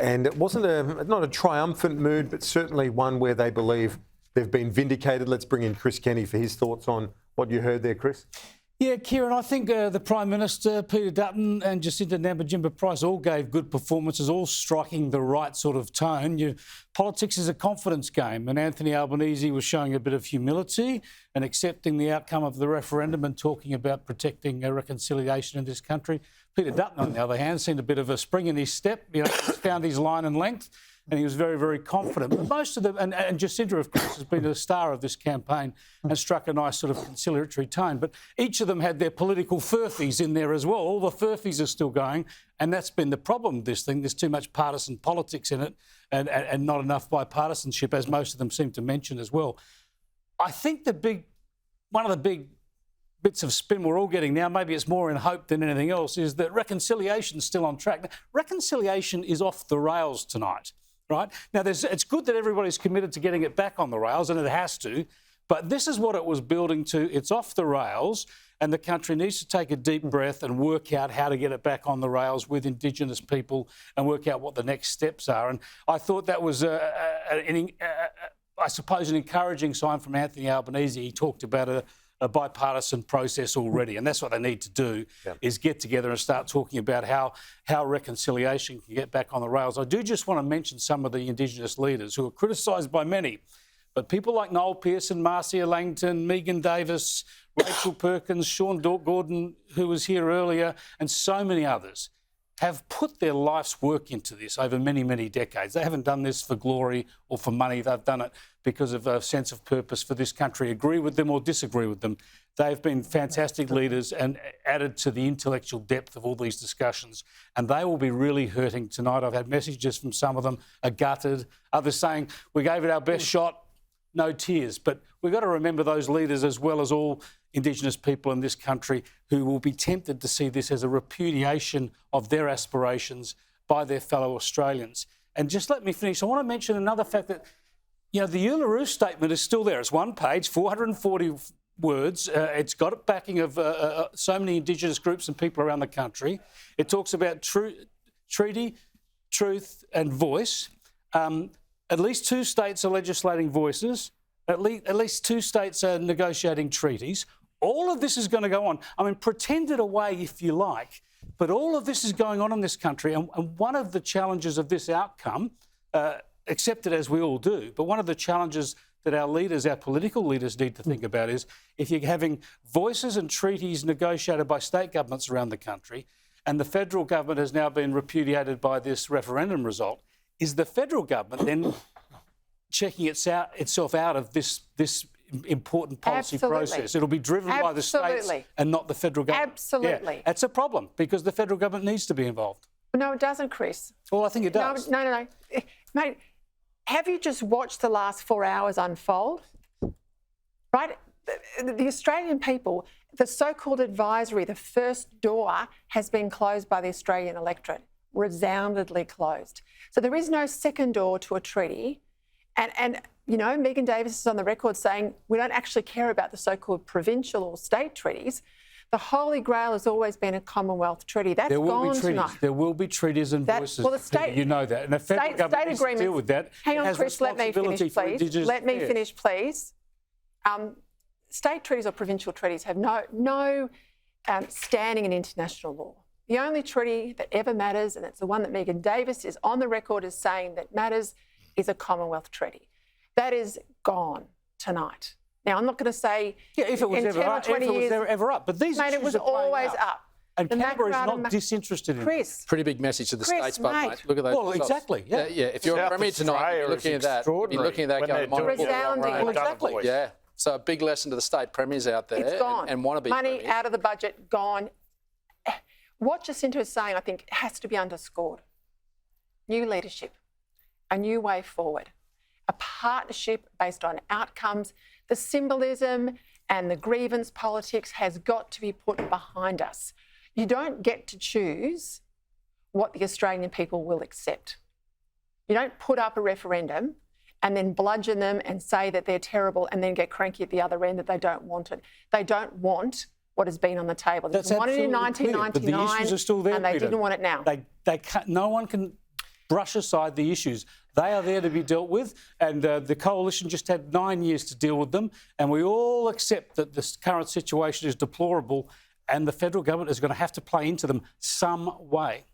and it wasn't not a triumphant mood, but certainly one where they believe they've been vindicated. Let's bring in Chris Kenny for his thoughts on what you heard there, Chris. Yeah, Kieran, I think the Prime Minister, Peter Dutton and Jacinta Nampijinpa-Price all gave good performances, all striking the right sort of tone. Politics is a confidence game, and Anthony Albanese was showing a bit of humility and accepting the outcome of the referendum and talking about protecting reconciliation in this country. Peter Dutton, on the other hand, seemed a bit of a spring in his step, he's found his line and length, and he was very, very confident. But most of them, and Jacinta, of course, has been the star of this campaign and struck a nice sort of conciliatory tone. But each of them had their political furphies in there as well. All the furphies are still going, and that's been the problem with this thing. There's too much partisan politics in it and not enough bipartisanship, as most of them seem to mention as well. I think one of the big bits of spin we're all getting now, maybe it's more in hope than anything else, is that reconciliation's still on track. Now, reconciliation is off the rails tonight. Right? Now, it's good that everybody's committed to getting it back on the rails, and it has to, but this is what it was building to. It's off the rails, and the country needs to take a deep breath and work out how to get it back on the rails with Indigenous people and work out what the next steps are. And I thought that was, I suppose, an encouraging sign from Anthony Albanese. He talked about a bipartisan process already, and that's what they need to do, is get together and start talking about how reconciliation can get back on the rails. I do just want to mention some of the Indigenous leaders who are criticised by many, but people like Noel Pearson, Marcia Langton, Megan Davis, Rachel Perkins, Sean Gordon, who was here earlier, and so many others have put their life's work into this over many, many decades. They haven't done this for glory or for money. They've done it because of a sense of purpose for this country. Agree with them or disagree with them. They've been fantastic leaders and added to the intellectual depth of all these discussions. And they will be really hurting tonight. I've had messages from some of them, are gutted. Others saying, we gave it our best shot, no tears. But we've got to remember those leaders as well as all Indigenous people in this country who will be tempted to see this as a repudiation of their aspirations by their fellow Australians. And just let me finish. I want to mention another fact that, the Uluru Statement is still there. It's one page, 440 words. It's got backing of so many Indigenous groups and people around the country. It talks about treaty, truth and voice. At least 2 states are legislating voices. At least 2 states are negotiating treaties. All of this is going to go on. I mean, pretend it away if you like, but all of this is going on in this country. And one of the challenges of this outcome, accept it as we all do, but one of the challenges that our leaders, our political leaders need to think about is if you're having voices and treaties negotiated by state governments around the country, and the federal government has now been repudiated by this referendum result, is the federal government then checking itself out of this important policy process? It'll be driven by the states and not the federal government. Absolutely. Yeah, that's a problem because the federal government needs to be involved. No, it doesn't, Chris. Well, I think it does. No. Mate, have you just watched the last 4 hours unfold? Right? The Australian people, the so-called advisory, the first door has been closed by the Australian electorate, resoundingly closed. So there is no second door to a treaty. And Megan Davis is on the record saying we don't actually care about the so-called provincial or state treaties. The Holy Grail has always been a Commonwealth treaty. That's gone tonight. There will be treaties and voices. Well, the state, you know that. And the federal government needs to deal with that. Hang on, Chris, let me finish, please. Let me finish, please. State treaties or provincial treaties have no standing in international law. The only treaty that ever matters, and it's the one that Megan Davis is on the record as saying that matters, is a Commonwealth treaty. That is gone tonight. Now, I'm not going to say if it was ever up, but these issues it was always up. And Canberra is not disinterested in Chris. Pretty big message to the states, mate. Look at those. Well, exactly. Yeah. If you're a premier tonight, you're looking at that. You're looking at that going resounding. Exactly. Yeah. So a big lesson to the state premiers out there. It's gone. And want to be money premiers. Out of the budget, gone. What Jacinta is saying, I think, has to be underscored. New leadership, a new way forward, a partnership based on outcomes. The symbolism and the grievance politics has got to be put behind us. You don't get to choose what the Australian people will accept. You don't put up a referendum and then bludgeon them and say that they're terrible and then get cranky at the other end that they don't want it. They don't want what has been on the table. They wanted it in 1999 but the issues are still there, and they Peter. didn't want it now. They can't, no one can brush aside the issues. They are there to be dealt with, and the coalition just had 9 years to deal with them, and we all accept that this current situation is deplorable, and the federal government is going to have to play into them some way.